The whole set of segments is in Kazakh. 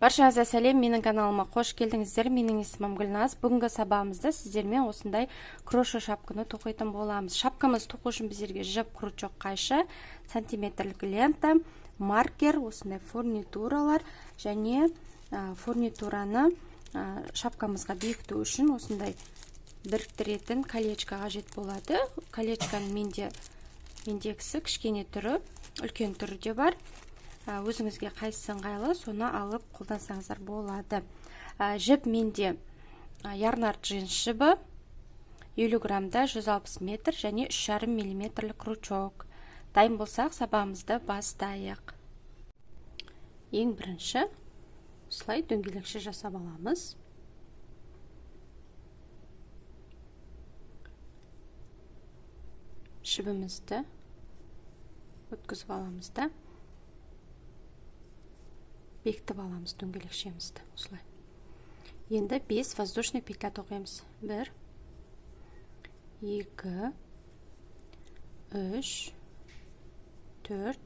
Баршаңызға сәлем, менің каналыма қош келдіңіздер. Менің есімім Гүлназ. Бүгінгі сабағымызда сіздермен осындай кроше шапканы тоқитын боламыз. Шапкамыз тоқу үшін біздерге жіп, крючок қайшы, сантиметрлік лента, маркер, осындай фурнитуралар және фурнитураны шапкамызға бекіту үшін осындай біріктіретін колечко қажет болады. Колечканың мендегісі кішкене түрі, үлкен түрі де бар. Өзіңізге қайсысы ыңғайлы, соны алып қолдансаңыздар болады. Жіп менде ярнард джинс жібі 50 грамда 160 метр және 3,5 мм крючок. Дайын болсақ, сабағымызды бастайық. Ең бірінші осылай дөңгелекше жасап аламыз. Жібімізді өткізіп аламыз да бекітіп аламыз дөңгелекшемізді. Осылай. Енді 5 воздушный петля тоқимыз. 1, 2, 3, 4,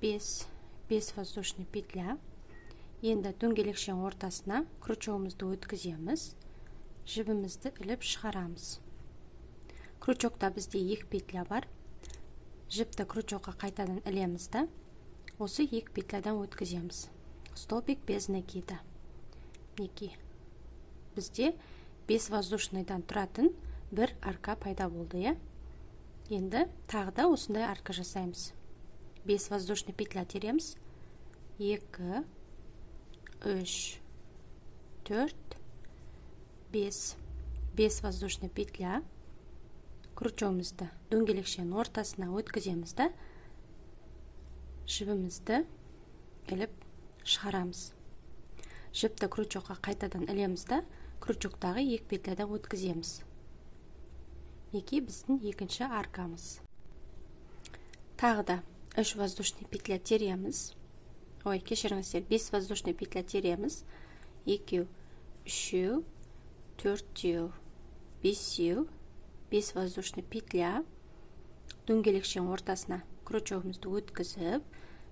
5 воздушный петля. Енді дөңгелекшенің ортасына крючогымызды өткіземіз. Жібімізді іліп шығарамыз. Крючокта бізде 2 петля бар. Жіпті крючокқа қайтадан ілеміз да осы 2 петлядан өткіземіз. Столбик без накида. Бізде 5 воздушныйдан тұратын бір арка пайда болды, Енді тағы да осындай арка жасаймыз. 5 воздушный петля тереміз. 2, 3, 4, 5 воздушный петля. Крючогымызды дөңгелекшенің ортасына өткіземіз да жібімізді іліп шығарамыз. Жіпті крючокқа қайтадан ілеміз да крючоктағы 2 петлядан өткіземіз. Біздің екінші аркамыз. Тағы да 3 воздушный петля тереміз. Кешіріңіздер, 5 воздушный петля тереміз. 2, 3, 4, 5 воздушный петля. Дөңгелекшенің ортасына крючогымызды өткізіп,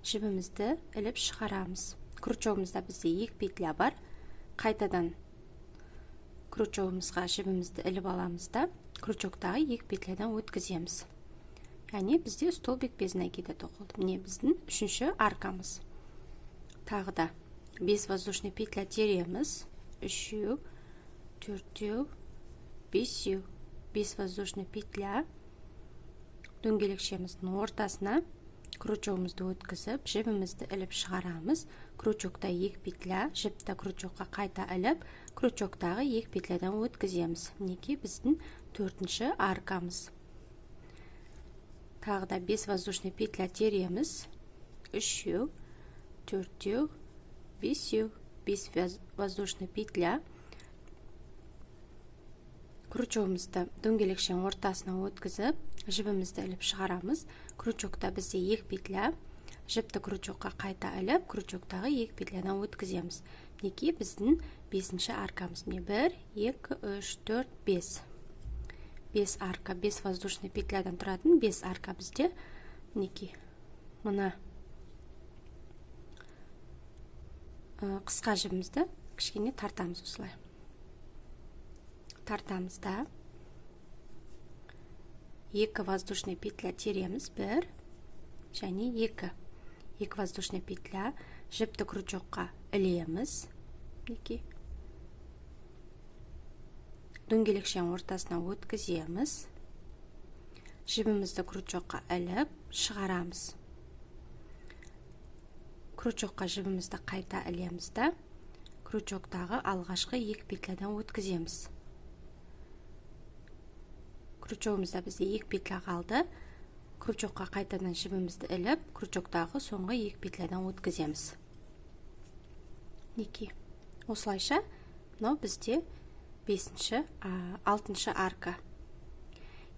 жібімізді іліп шығарамыз. Крючогымызда бізде 2 петля бар. Қайтадан крючогымызға жібімізді іліп аламыз да, крючоктағы 2 петлядан өткіземіз. Яғни бізде столбик без накида тоқылды. Міне біздің үшінші аркамыз. Тағы да 5 воздушный петля тереміз. 3, 4, 5 воздушный петля. Дөңгелекшеміздің ортасына крючогымызды өткізіп, жібімізді іліп шығарамыз. Крючокта 2 петля, жіпті крючокқа қайта іліп, крючоктағы 2 петлядан өткіземіз. Біздің төртінші аркамыз. Тағы да 5 воздушный петля тереміз. 3, 4, 5 воздушный петля. Крючогымызды дөңгелекшенің ортасына өткізіп, жібімізді іліп шығарамыз. Крючокта бізде 2 петля, жіпті крючокқа қайта іліп, крючоктағы 2 петлядан өткіземіз. Біздің 5-ші аркамыз. 1, 2, 3, 4, 5. 5 арка, 5 воздушный петлядан тұратын 5 арка бізде. Мұна қысқа жібімізді кішкене тартамыз осылай. Тартамызда 2 воздушный петля тереміз. 1 және 2 воздушный петля, жіпті крючокқа ілеміз. Дөңгелекшенің ортасына өткіземіз. Жібімізді крючокқа іліп шығарамыз. Крючокқа жібімізді қайта ілеміз да крючоктағы алғашқы 2 петлядан өткіземіз. Крючогымызда бізде 2 петля қалды. Крючокқа қайтадан жібімізді іліп, крючоктағы соңғы 2 петлядан өткіземіз. Осылайша, бізде 6-ші арка.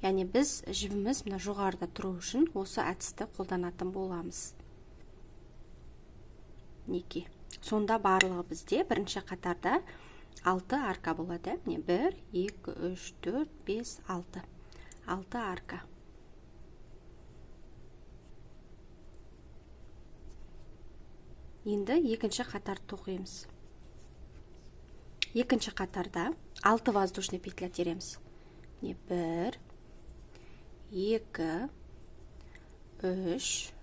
Яғни біз жібіміз жоғарыда тұру үшін осы әдісті қолданатын боламыз. Сонда барлығы бізде бірінші қатарда 6 арка болады. 1, 2, 3, 4, 5, 6. 6 арка. Енді екінші қатарды тоқимыз. Екінші қатарда 6 воздушный петля тереміз. 1, 2, 3,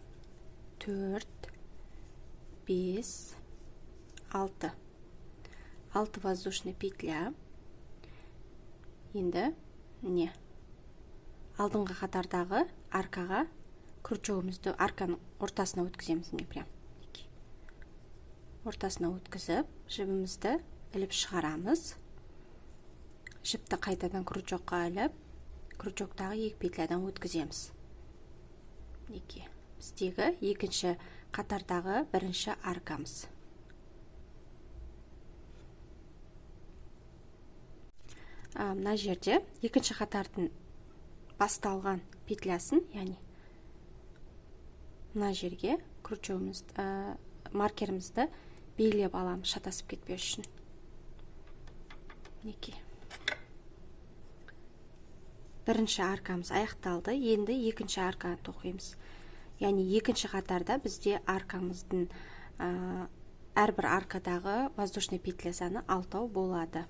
4, 5, 6. 6 воздушный петля. Енді алдыңғы қатардағы аркаға крючогымызды арканың ортасына өткіземіз. Прям ортасына өткізіп, жібімізді іліп шығарамыз. Жіпті қайтадан крючокқа іліп, крючоктағы 2 петлядан өткіземіз. Біздегі екінші қатардағы бірінші аркамыз. Мына жерде екінші қатардың басталған петлясын, яғни мына жерге крючогымызды, маркерімізді белгілеп аламыз, шатасып кетпеу үшін. Бірінші аркамыз аяқталды. Енді екінші арканы тоқимыз. Яғни екінші қатарда бізде аркамыздың әрбір аркадағы воздушный петля саны 6 болады.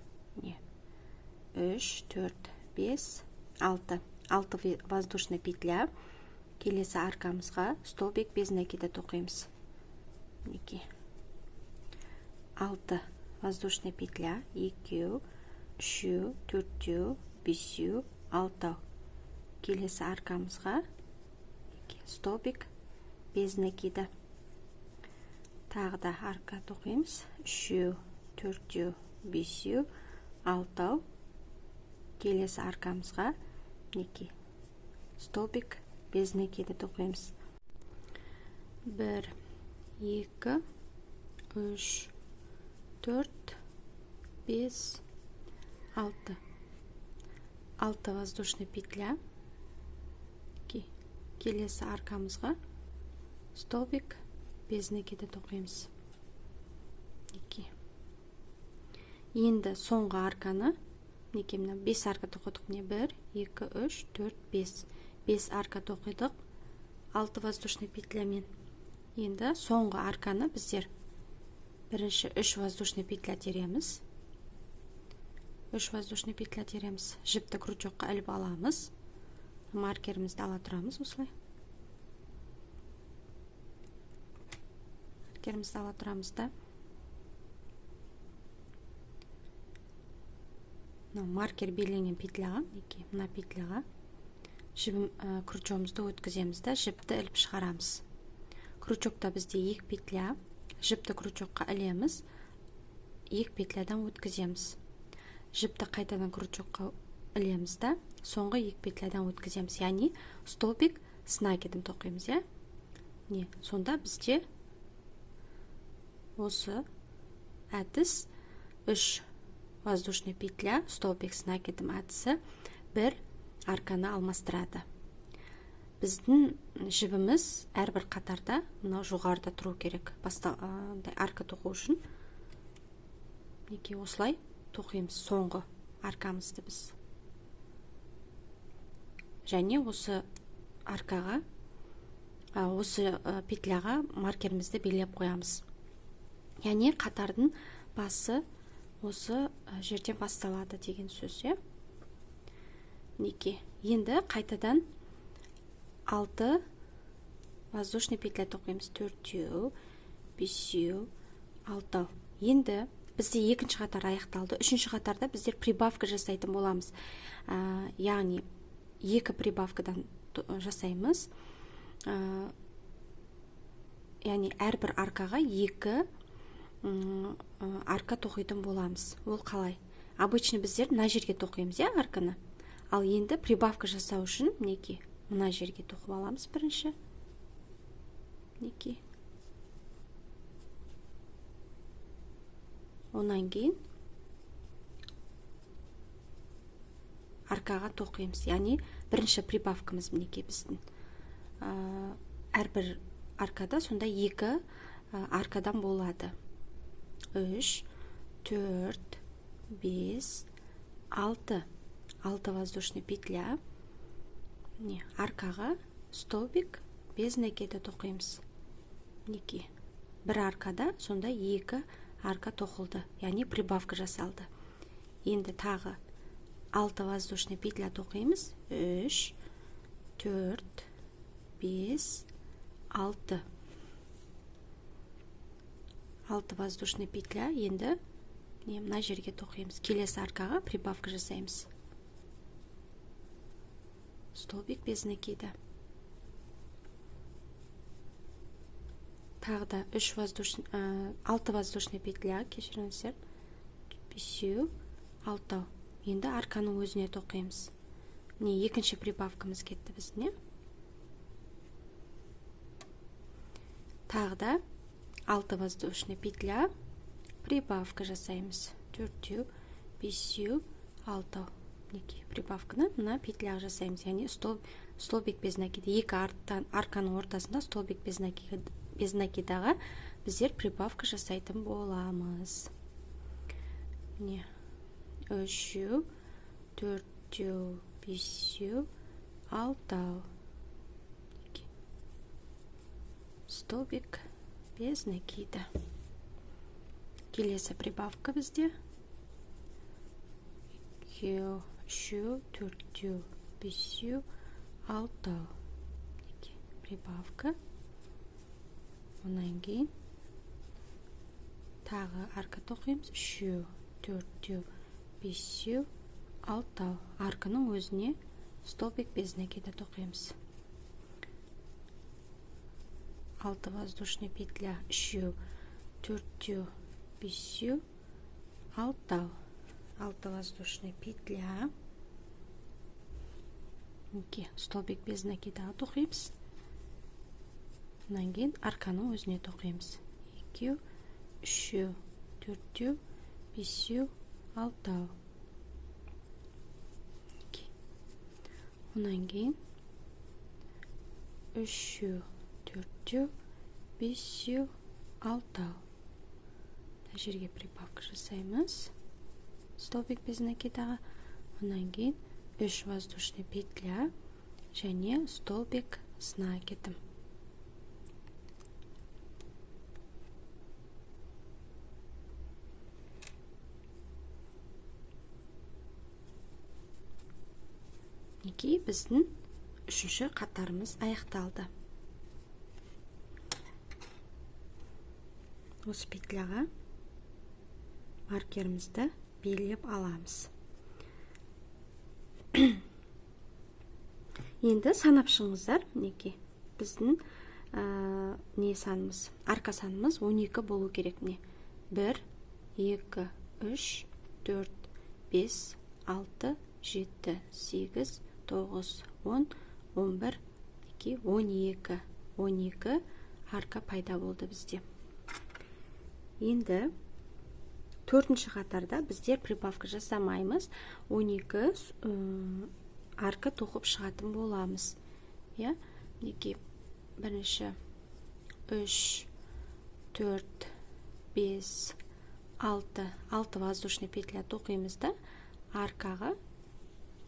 3, 4, 5, 6. 6 воздушный петля. Келесі аркамызға столбик без накида тоқимыз. 6 воздушный петля. 2, 3, 4, 5, 6. Келесі аркамызға столбик без накида. Тағы да арка тоқимыз. 3, 4, 5, 6. Келесі аркамызға столбик без накида тоқимыз. 1, 2, 3, 4, 5, 6. 6 воздушный петля. Келесі аркамызға столбик без накида тоқимыз. Енді соңғы арканы 5 арка тоқыдық. 1, 2, 3, 4, 5. 5 арка тоқыдық 6 воздушный петлямен. Енді соңғы арканы біздер бірінші 3 воздушный петля тереміз. 3 воздушный петля тереміз. Жіпті крючокқа іліп аламыз. Маркерімізді ала тұрамыз осылай. Маркерімізді ала тұрамыз да. Маркер белгіленген петляға, мына петляға крючогымызды өткіземіз да, жіпті іліп шығарамыз. Крючокта бізде 2 петля, жіпті крючокқа ілеміз, 2 петлядан өткіземіз. Жіпті қайтадан крючокқа ілеміз да, соңғы 2 петлядан өткіземіз. Яғни столбик с накидом тоқимыз, сонда бізде осы әдіс 3 воздушный петля, столбик с накидом әдісі бір арканы алмастырады. Біздің жібіміз әрбір қатарда мынау жоғарыда тұру керек. Арка тоқу үшін осылай тоқимыз соңғы аркамызды біз. Және осы аркаға, осы петляға маркерімізді белгілеп қоямыз. Яғни қатардың басы осы жерден басталады деген сөз. Енді қайтадан 6 воздушный петля тоқимыз. 4, 5, 6. Енді бізде екінші қатар аяқталды. Үшінші қатарда біздер прибавка жасайтын боламыз. Яғни 2 прибавкадан жасаймыз. Яғни әрбір аркаға 2 арка тоқитын боламыз. Ол қалай? Обычно біздер мына жерге тоқимыз, арканы. Ал енді прибавка жасау үшін мына жерге тоқып аламыз бірінші. Онан кейін аркаға тоқимыз. Яғни бірінші прибавкамыз біздің. Әрбір аркада сонда 2 аркадан болады. 3, 4, 5, 6. 6 воздушный петля. Аркаға столбик без накида тоқимыз. бір аркада сонда 2 арка тоқылды, яғни прибавка жасалды. Енді тағы 6 воздушный петля тоқимыз. 3, 4, 5, 6. 6 воздушный петля. Енді мына жерге тоқимыз. Келесі аркаға прибавка жасаймыз. Столбик без накида. Тағы да 6 воздушный петля, кешіріңіздер. 5, 6. Енді арканың өзіне тоқимыз. Екінші прибавкамыз кетті біздің. Тағы да 6 воздушный петля, прибавка жасаймыз. 4, 5, 6. Прибавканы мына петля жасаймыз. Яғни столбик без накида. Екі арканың ортасында столбик без накидаға біздер прибавка жасайтын боламыз. 3, 4, 5, 6. Столбик без накида. Келесі прибавка бізде. 2, 3, 4, 5, 6. Прибавка. Онан кейін тағы арка тоқимыз. 3, 4, 5, 6. Арканың өзіне столбик без накида тоқимыз. 6 воздушный петля. 3, 4, 5, 6. 6 воздушный петля. Столбик без накидаға тоқимыз. Онан кейін арканың өзіне тоқимыз. 2, 3, 4, 5, 6. Онан кейін 3, 4, 5, 6. Жерге прибавка жасаймыз. Столбик без накидаға. Онан кейін 3 воздушный петля және столбик с накидом. Біздің үшінші қатарымыз аяқталды. Осы петляға маркерімізді белгілеп аламыз. Енді санап шығыңыздар. Біздің санымыз, арка санымыз 12 болу керек. 1, 2, 3, 4, 5, 6, 7, 8, 9, 10, 11, 12. 12 арка пайда болды бізде. Енді төртінші қатарда біздер прибавка жасамаймыз. 12 арка тоқып шығатын боламыз. Бірінші 3, 4, 5, 6 воздушный петля тоқимыз да аркаға.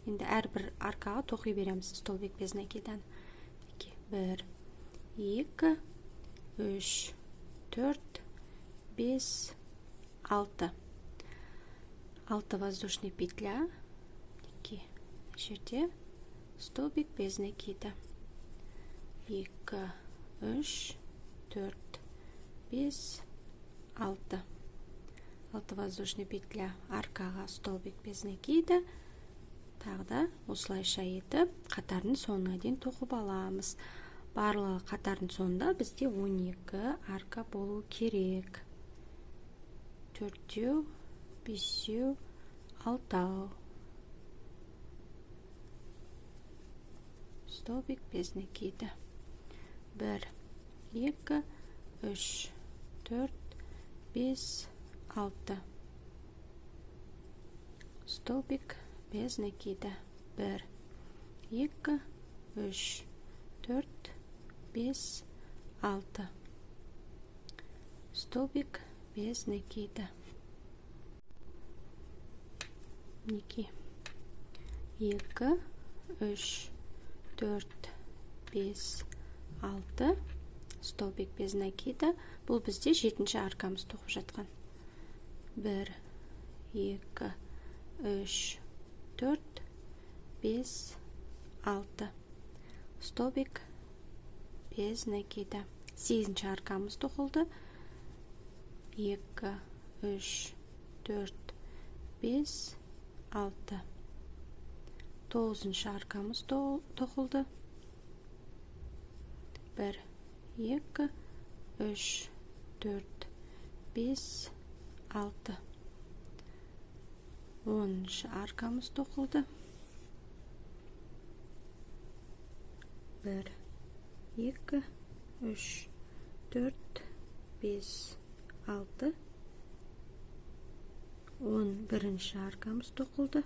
Енді әрбір аркаға тоқи береміз столбик без накидан. 1, 2, 3, 4, 5, 6. 6 воздушный петля. Жерде столбик без накида. 2, 3, 4, 5, 6. 6 воздушный петля аркаға столбик без накида. Тағы да осылайша етіп қатардың соңына дейін тоқып аламыз. Барлығы қатардың соңында бізде 12 арка болу керек. 4, 5, 6. Столбик без накида. 1, 2, 3, 4, 5, 6. Столбик без накида. 1, 2, 3, 4, 5, 6. Столбик без накида. 2, 3, 4, 5, 6. столбик без накида. Бұл бізде 7-ші аркамыз тоқып жатқан. 1, 2, 3, 4, 5, 6. Столбик без накида. 8-ші аркамыз тоқылды. 2, 3, 4, 5, 6. 9-ші аркамыз тоқылды. 1, 2, 3, 4, 5, 6. 10-ші аркамыз тоқылды. 1, 2, 3, 4, 5, 6. 11-ші аркамыз тоқылды.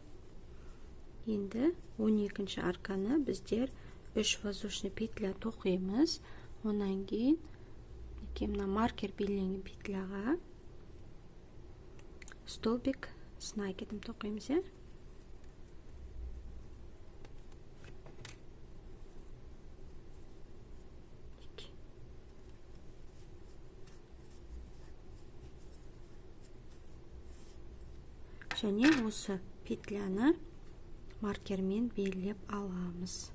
Енді 12-ші арканы біздер 3 воздушный петля тоқимыз. Онан кейін мына маркер белгіленген петляға столбик с накидом тоқимыз. Және осы петляны маркермен белгілеп аламыз.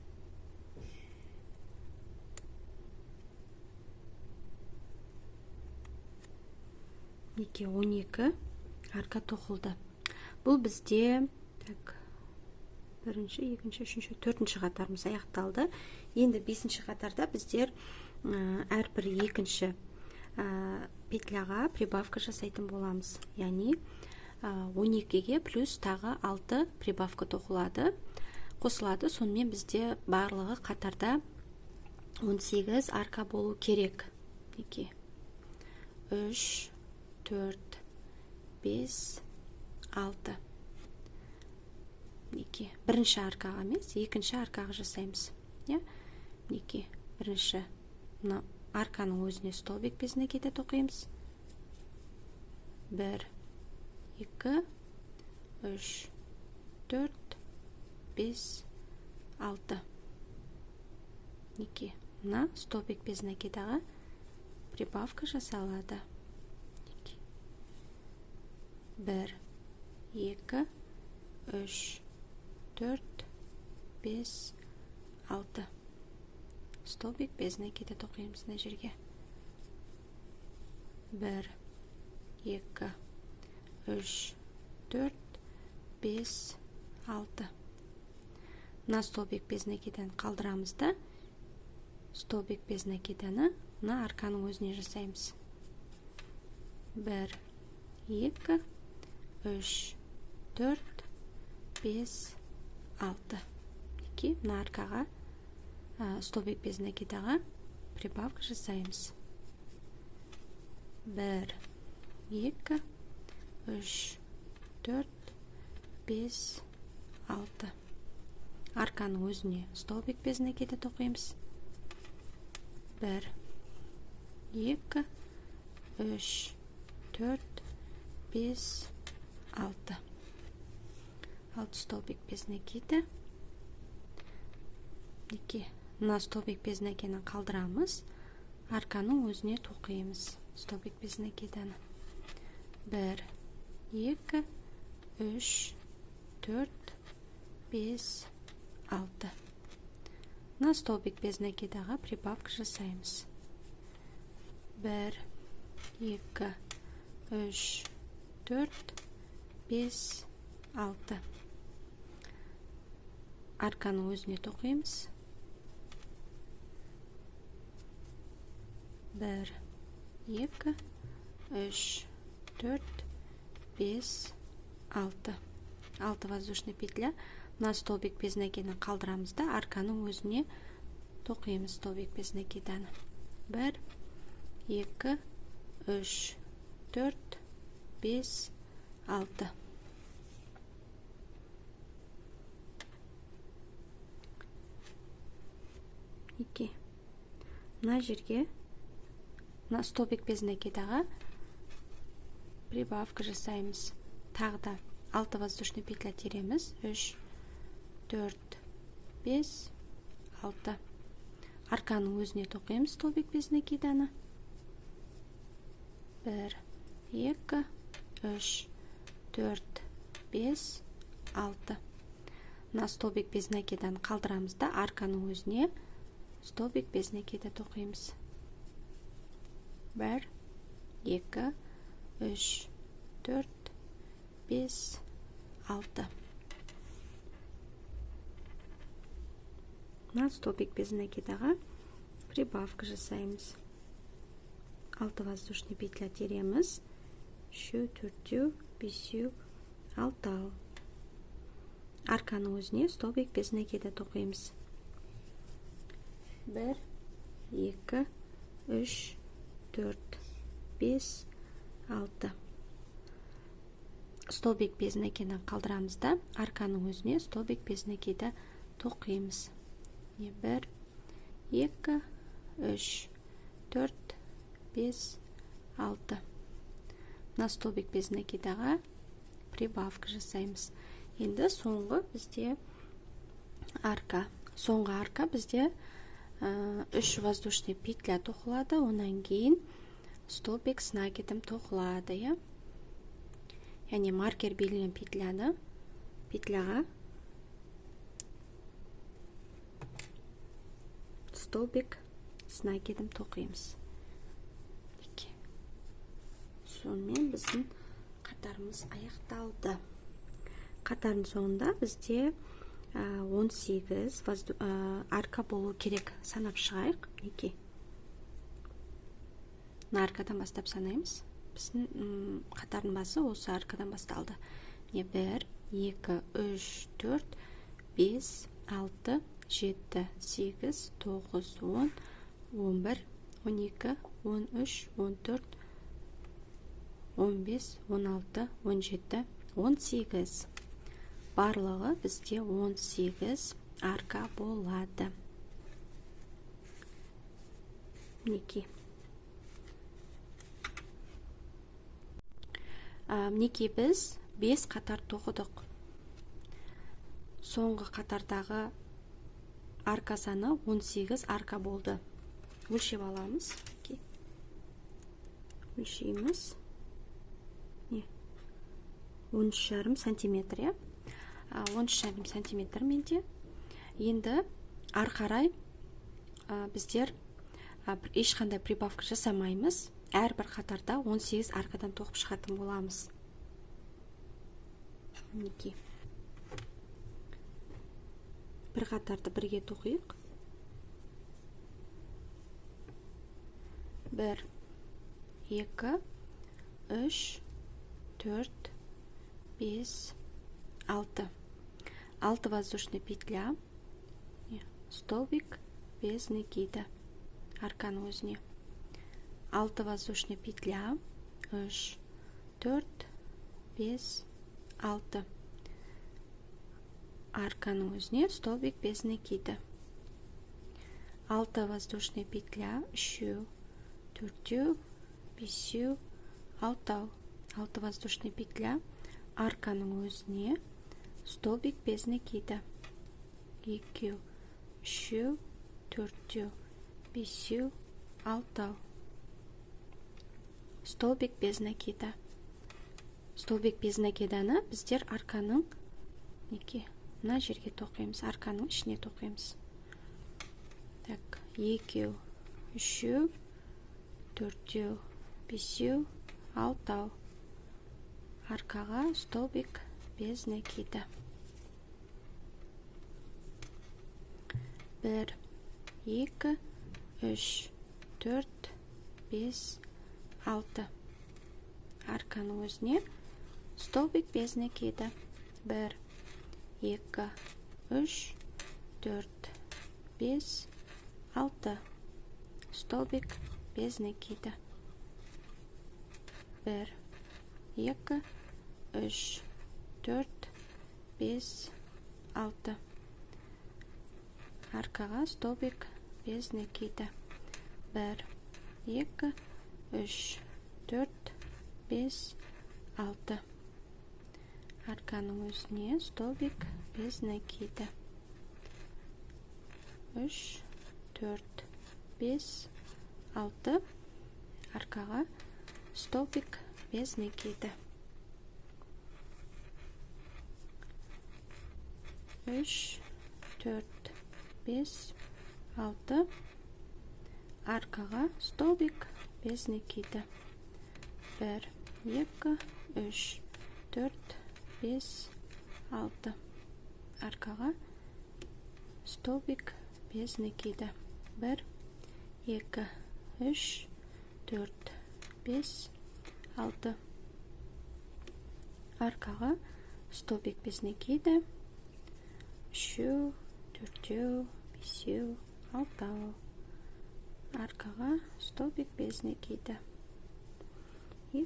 12 арка тоқылды. Бұл бізде 1-ші, 2-ші, 3-ші, 4-ші қатарымыз аяқталды. Енді 5-ші қатарда біздер әрбір 2-ші петляға прибавка жасайтын боламыз. Яғни 12-ге плюс тағы 6 прибавка қосылады. Сонымен бізде барлығы қатарда 18 арка болу керек. 2, 3, 4, 5, 6. 2. Бірінші аркаға емес, екінші аркаға жасаймыз. 2. Бірінші арканың өзіне столбик без накида тоқимыз. 1, 2, 3, 4, 5, 6. 2. Столбик без накидаға прибавка жасалады. 1, 2, 3, 4, 5, 6. Столбик без накида тоқимыз мына жерге. 1, 2, 3, 4, 5, 6. Мына столбик без накиданы қалдырамыз да, столбик без накиданы мына арканың өзіне жасаймыз. 1, 2, 3, 4, 5, 6. 2. Мына аркаға столбик без накидаға прибавка жасаймыз. 1, 2, 3, 4, 5, 6. Арканың өзіне столбик без накида тоқимыз. 1, 2, 3, 4, 5, 6. 6 столбик без накида. 2. Мына столбик без накиданы қалдырамыз. Арканың өзіне тоқимыз. Столбик без накиданы. 1, 2, 3, 4, 5, 6. Мына столбик без накидаға прибавка жасаймыз. 1, 2, 3, 4, 5, 6. Арканың өзіне тоқимыз. 1, 2, 3, 4, 5, 6. 6 воздушный петля. Мына столбик без накиданы қалдырамыз да, арканың өзіне тоқимыз столбик без накиданы. 1, 2, 3, 4, 5, 6. Мына жерге мына столбик без накидаға прибавка жасаймыз. Тағы да 6 воздушный петля тереміз. 3, 4, 5, 6. арканың өзіне тоқимыз столбик без накиданы. 1, 2, 3, 4, 5, 6. Мына столбик без накиданы қалдырамыз да арканың өзіне столбик без накида тоқимыз. 1, 2, 3, 4, 5, 6. Мына столбик без накидаға прибавка жасаймыз. 6 воздушный петля тереміз. 3, 4, 5, 6. Арканың өзіне столбик без накида тоқимыз. 1, 2, 3, 4, 5, 6. Столбик без накиданы қалдырамыз да арканың өзіне столбик без накида тоқимыз. 1, 2, 3, 4, 5, 6. Мына столбик без накидаға прибавка жасаймыз. Енді соңғы бізде арка. Соңғы арка бізде 3 воздушный петля тоқылады, онан кейін столбик с накидом тоқылады. Яғни маркер белгілеген петляға столбик с накидом тоқимыз. Сонымен біздің қатарымыз аяқталды. Қатардың соңында бізде 18 арка болу керек. Санап шығайық. Аркадан бастап санаймыз. Біздің қатардың басы осы аркадан басталды. 1, 2, 3, 4, 5, 6, 7, 8, 9, 10, 11, 12, 13, 14, 15, 16, 17, 18. Барлығы бізде 18 арка болады. Мінекей біз 5 қатар тоқыдық. Соңғы қатардағы арка саны 18 арка болды. Өлшеп аламыз. Өлшейміз. 13,5 сантиметр. 13,5 сантиметр менде. Енді арқарай біздер ешқандай прибавка жасамаймыз. Әрбір қатарда 18 аркадан тоқып шығатын боламыз. Бір қатарды бірге тоқиық. 1, 2, 3, 4, 5, 6. 6 воздушный петля, столбик без накида, арканың өзіне. 6 воздушный петля, 3, 4, 5, 6. Арканың өзіне столбик без накида. 6 воздушный петля, 3, 4, 5, 6. 6 воздушный петля, арканың өзіне столбик без накида. 2, 3, 4, 5, 6. Столбик без накида. Столбик без накиданы біздер арканың мына жерге тоқимыз, арканың ішіне тоқимыз. 2, 3, 4, 5, 6. Аркаға столбик без накида. 1, 2, 3, 4, 5, 6. Арканың өзіне столбик без накида. 1, 2, 3, 4, 5, 6. Столбик без накида. 1, 2, 3, 4, 5, 6. Аркаға столбик без накида. 1, 2, 3, 4, 5, 6. Арканың өзіне столбик без накида. 3, 4, 5, 6, аркаға столбик без накида. 3, 4, 5, 6, аркаға столбик без накида. 1, 2, 3, 4, 5, 6, аркаға столбик без накида. 1, 2, 3, 4, 5, 6, аркаға столбик без накида. 3, 4, 5, 6, аркаға столбик без накида. 2,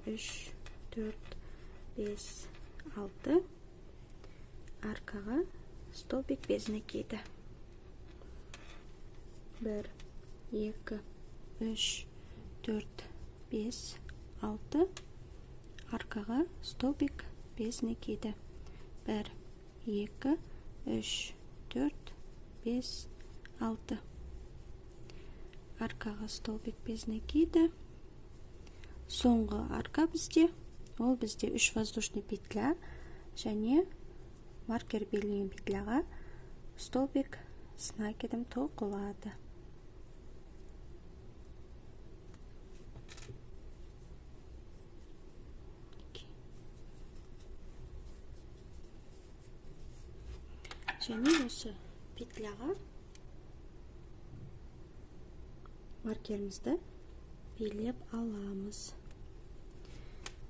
3, 4, 5, 6, аркаға столбик без накида. 1, 2, 3, 4, 5, 6, аркаға столбик без накида. 1, 2, 3, 4, 5, 6, аркаға столбик без накида. Соңғы арка бізде, ол бізде 3 воздушный петля және маркер белгілеген петляға столбик с накидом тоқылады. Және осы петляға маркерімізді белгілеп аламыз.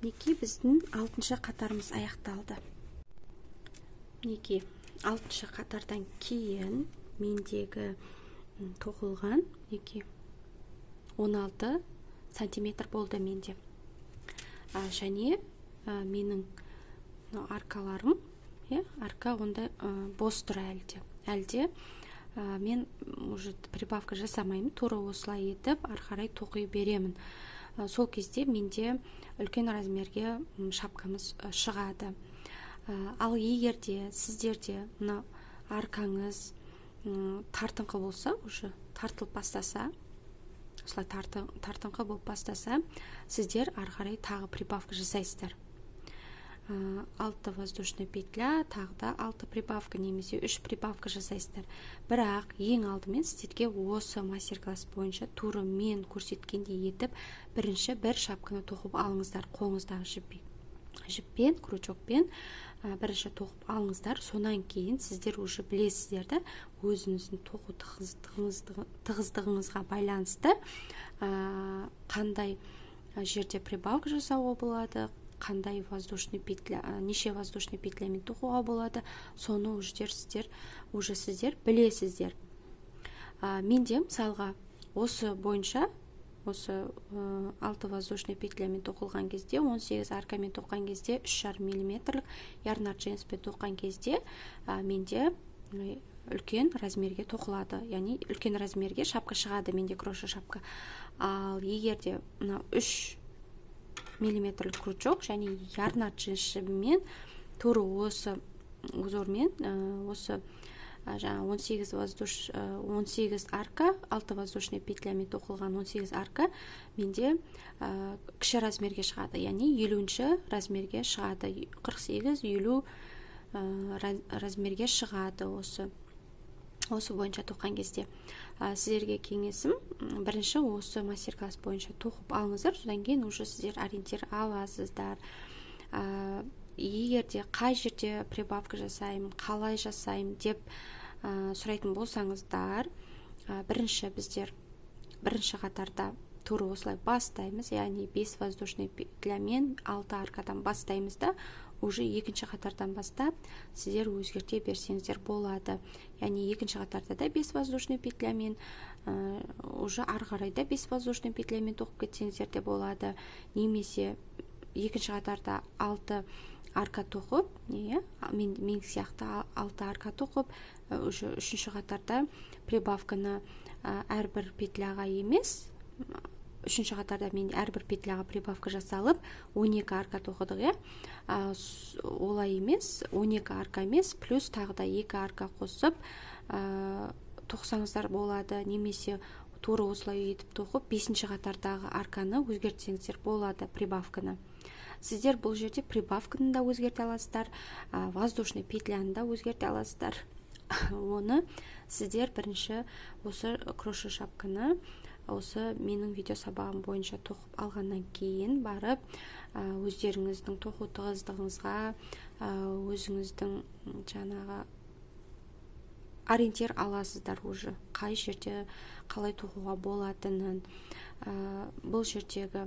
Мінекей біздің 6-шы қатарымыз аяқталды. Мінекей 6-шы қатардан кейін мендегі тоқылған мінекей 16 сантиметр болды менде. Және менің аркаларым, арка онда бос тұр әлде. Мен уже прибавка жасамаймын, тура осылай етіп арқарай тоқи беремін. Сол кезде менде үлкен размерге шапкамыз шығады. Ал егерде сіздерде аркаңыз тартыңқы болса, уже тартылып бастаса, осылай тартыңқы болып бастаса, сіздер арқарай тағы прибавка жасайсыздар. 6 воздушный петля, тағда 6 прибавка немесе 3 прибавка жасайсыздар. Бірақ ең алдымен сіздерге осы мастер-класс бойынша туры мен көрсеткендей етіп, бірінші бір шапканы тоқып алыңыздар. Қолыңыздағы жіппен, крючокпен бірінші тоқып алыңыздар. Сонан кейін сіздер уже білесіздерді, өзіңіздің тоқу тығыздығыңызға байланысты қандай жерде прибавка жасауға болады, қандай воздушный петля, неше воздушный петлямен тоқуға болады, соны сіздер білесіздер. Менде мысалға осы бойынша, осы 6 воздушный петлямен тоқылған кезде, 18 аркамен тоққан кезде, 3,5 мм ярнард джинспен тоққан кезде менде үлкен размерге тоқылады. Яғни үлкен размерге шапка шығады, менде кроша шапка. Ал егерде 3 миллиметрлік крючок және ярнард джинсымен туры осы узормен осы 18 арка, 6 воздушный петлямен тоқылған 18 арка менде кіші размерге шығады, яғни 50-ші размерге шығады, 48-50 размерге шығады осы бойынша тоққан кезде. Сіздерге кеңесім, бірінші осы мастер-класс бойынша тоқып алыңыздар, содан кейін уже сіздер ориентир аласыздар. Егерде қай жерде прибавка жасаймын, қалай жасаймын деп сұрайтын болсаңыздар, біздер бірінші қатарда туры осылай бастаймыз, яғни 5 воздушный петлямен 6 аркадан бастаймыз да, уже екінші қатардан бастап сіздер өзгерте берсеңіздер болады. Яғни екінші қатарда да 5 воздушный петлямен, уже ары қарай да 5 воздушный петлямен тоқып кетсеңіздер де болады. Немесе екінші қатарда 6 арка тоқып, мен сияқты 6 арка тоқып, уже үшінші қатарда прибавканы әрбір петляға емес, үшінші қатарда мен әрбір петляға прибавка жасалып 12 арка тоқыдық, олай емес, 12 арка емес, плюс тағы да 2 арка қосып тоқсаңыздар болады, немесе тура осылай етіп тоқып 5-ші қатардағы арканы өзгертсеңіздер болады, прибавканы. Сіздер бұл жерде прибавканы да өзгерте аласыздар, воздушный петляны да өзгерте аласыздар. Оны сіздер бірінші осы кроше шапканы осы менің видео сабағым бойынша тоқып алғаннан кейін барып өздеріңіздің тоқу тығыздығыңызға, өзіңіздің жаңағы ориентир аласыздар уже, қай жерде қалай тоқуға болатынын. Бұл жердегі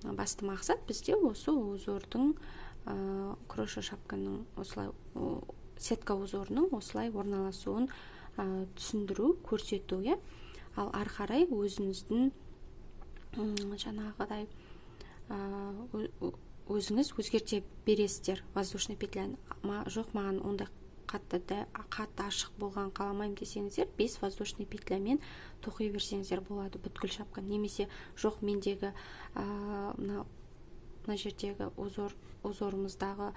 басты мақсат бізде осы узордың кроше шапканың осылай сетка узорының осылай орналасуын түсіндіру, көрсету, ал ары қарай өзіңіздің жаңағыдай өзіңіз өзгерте бересіздер воздушный петляны. Жоқ, маған ондай қатты ашық болған қаламайым десеңіздер, 5 воздушный петлямен тоқи берсеңіздер болады бүткіл шапка. Немесе жоқ, мендегі мына жердегі узорымыздағы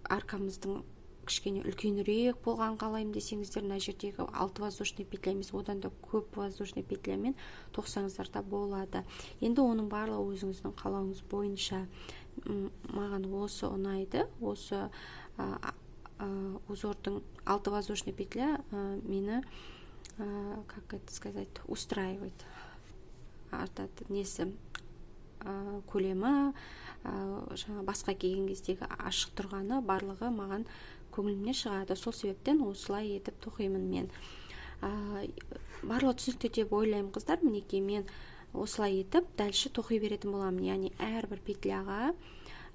аркамыздың кішкене үлкенірек болған қалайым десеңіздер, мына жердегі 6 воздушный петлямен, одан да көп воздушный петлямен тоқсаңыздар да болады. Енді оның барлығы өзіңіздің қалауыңыз бойынша. Маған осы ұнайды, осы узордың 6 воздушный петля мені, как это сказать, устраивает. Несі көлемі, басқа келген кездегі ашық тұрғаны барлығы маған көңілімнен шығады. Сол себептен осылай етіп тоқимын мен. Барлығы түсінікті деп ойлаймын, қыздар. Мінекей мен осылай етіп дальше тоқи беретін боламын. Яғни әрбір петляға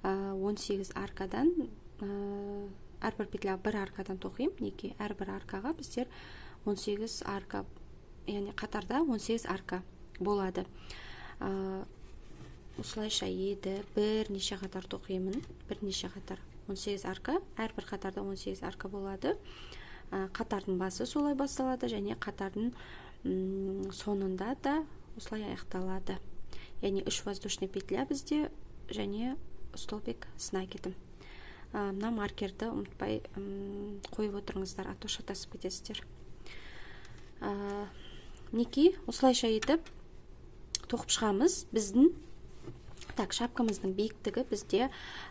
18 аркадан, әрбір петляға бір аркадан тоқимын. Мінекей әрбір аркаға біздер 18 арка, яғни қатарда 18 арка болады. Осылайша еді бірнеше қатар тоқимын, бірнеше қатар 18 арка, әрбір қатарда 18 арка болады. Қатардың басы солай басталады, және қатардың соңында да осылай аяқталады. Яғни 3 воздушный петля бізде, және столбик с накидом. Мына маркерді ұмытпай қойып отырыңыздар, а то шатасып кетесіздер. Мінекей осылайша етіп тоқып шығамыз. Біздің шапкамыздың биіктігі бізде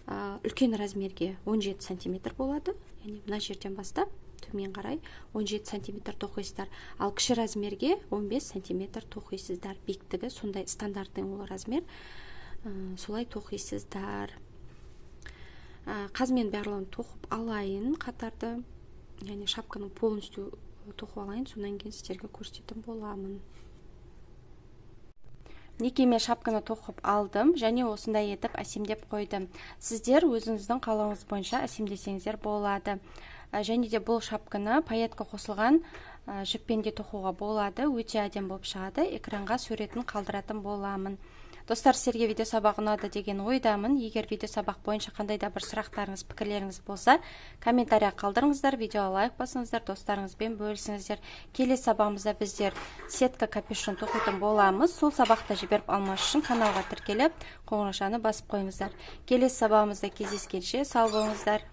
үлкен размерге 17 сантиметр болады. Яғни мына жерден бастап төмен қарай 17 сантиметр тоқисыздар. Ал кіші размерге 15 сантиметр тоқисыздар. Биіктігі сондай стандартный ол размер. Солай тоқисыздар. Қазір мен барлығын тоқып алайын қатарды. Яғни шапканың полностью тоқып алайын, сонан кейін сіздерге көрсететін боламын. Мінекей мен шапканы тоқып алдым, және осындай етіп әсемдеп қойдым. Сіздер өзіңіздің қалауыңыз бойынша әсемдесеңіздер болады. Және де бұл шапканы пайетка қосылған жіппен де тоқуға болады. Өте әдемі болып шығады. Экранға суретін қалдыратын боламын. Достар, сіздерге видео сабақ ұнады деген ойдамын. Егер видео сабақ бойынша қандай да бір сұрақтарыңыз, пікірлеріңіз болса, комментария қалдырыңыздар, видеоға лайк басыңыздар, достарыңызбен бөлісіңіздер. Келесі сабағымызда біздер сетка капюшон тоқитын боламыз. Сол сабақты жіберіп алмас үшін каналға тіркеліп, қоңыраушаны басып қойыңыздар. Келесі сабағымызда кездескенше сау болыңыздар.